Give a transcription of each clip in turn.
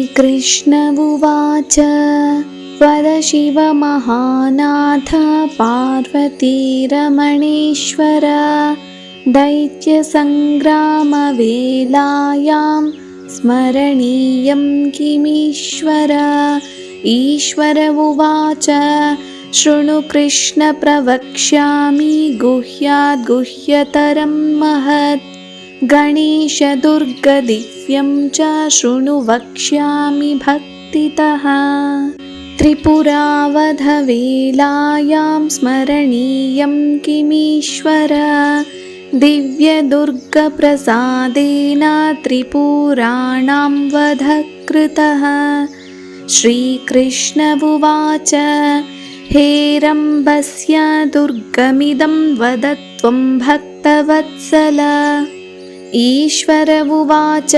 श्रीकृष्ण उवाच वद शिव महानाथ पार्वतीरमणेश्वर दैत्यसङ्ग्रामवेलायां स्मरणीयं किमीश्वर। ईश्वर उवाच शृणु कृष्ण प्रवक्ष्यामि गुह्याद् गुह्यतरं महत्। गणेशदुर्गदिव्यं च शृणु वक्ष्यामि भक्तितः। त्रिपुरावधवेलायां स्मरणीयं किमीश्वर। दिव्यदुर्गप्रसादेन त्रिपुराणां वधः कृतः। श्रीकृष्ण उवाच हेरम्बस्य दुर्गमिदं वद त्वं भक्तवत्सल। ईश्वर उवाच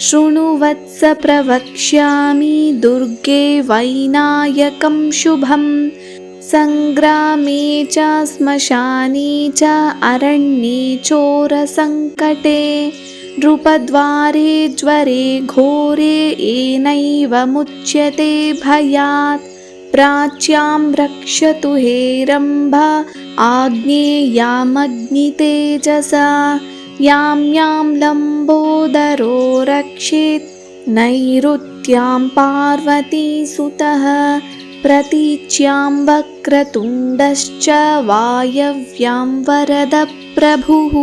शृणु वत्स प्रवक्ष्यामि दुर्गे वैनायकं शुभम्। सङ्ग्रामे च श्मशाने च अरण्ये चोरसङ्कटे नृपद्वारे ज्वरे घोरे येनैव मुच्यते भयात्। प्राच्यां रक्षतु हेरम्ब आग्नेयामग्नितेजसा। यां यां लम्बोदरो रक्षेत् नैऋत्यां पार्वतीसुतः। प्रतीच्यां वक्रतुण्डश्च वायव्यां वरदप्रभुः।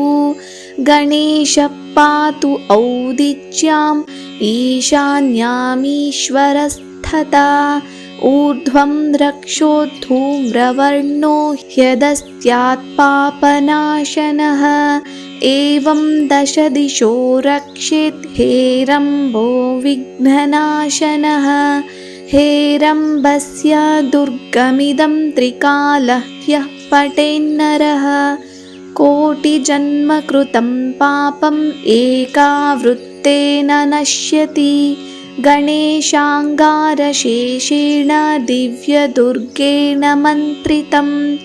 गणेशः पातु औदिच्याम् ईशान्यामीश्वरस्तथा। ऊर्ध्वं रक्षोद्धूम्रवर्णो ह्यदस्यात् पापनाशनः। एवं दश दिशो रक्षेत् हेरम्बो विघ्ननाशनः। हेरम्बस्य दुर्गमिदं त्रिकालः ह्यः पठेन्नरः। कोटिजन्म कृतं पापम् एकावृत्तेन नश्यति। गणेशाङ्गारशेषेण दिव्यदुर्गेण मन्त्रितं।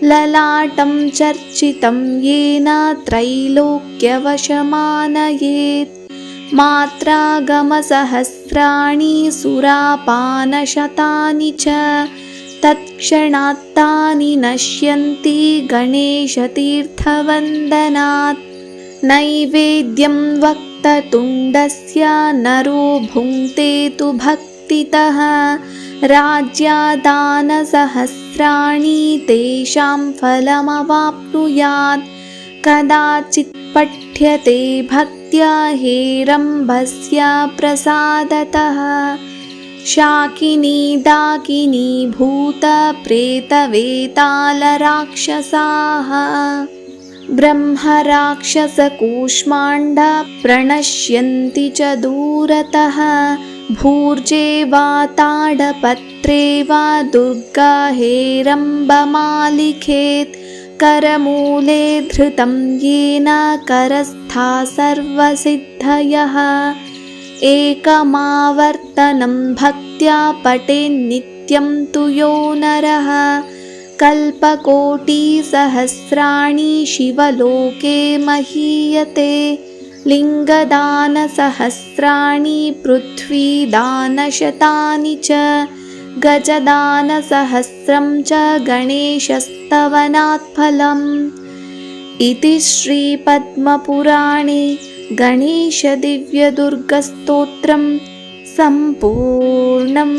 ललाटं चर्चितं येन त्रैलोक्यवशमानयेत्। मात्रागमसहस्राणि सुरापानशतानि च तत्क्षणात्तानि नश्यन्ति गणेशतीर्थवन्दनात्। नैवेद्यं वक्त्रतुण्डस्य नरो भुङ्क्ते तु भक्तितः। राज्यादानसहस्राणि तेषां फलमवाप्नुयात्। कदाचित् पठ्यते भक्त्या हेरम्बस्य प्रसादतः। शाकिनी डाकिनी भूतप्रेतवेतालराक्षसाः ब्रह्मराक्षसकूष्माण्ड प्रणश्यन्ति च दूरतः। भूर्जे वा ताडपत्रे वा दुर्गा हेरम्बमालिखेत्। करमूले धृतं येन करस्था सर्वसिद्धयः। एकमावर्तनं भक्त्या पठेन्नित्यं तु यो नरः। कल्पकोटिसहस्राणि शिवलोके महीयते। लिङ्गदानसहस्राणि पृथ्वीदानशतानि च गजदानसहस्रं च गणेशस्तवनात् फलम्। इति श्रीपद्मपुराणे गणेशदिव्यदुर्गस्तोत्रं सम्पूर्णम्।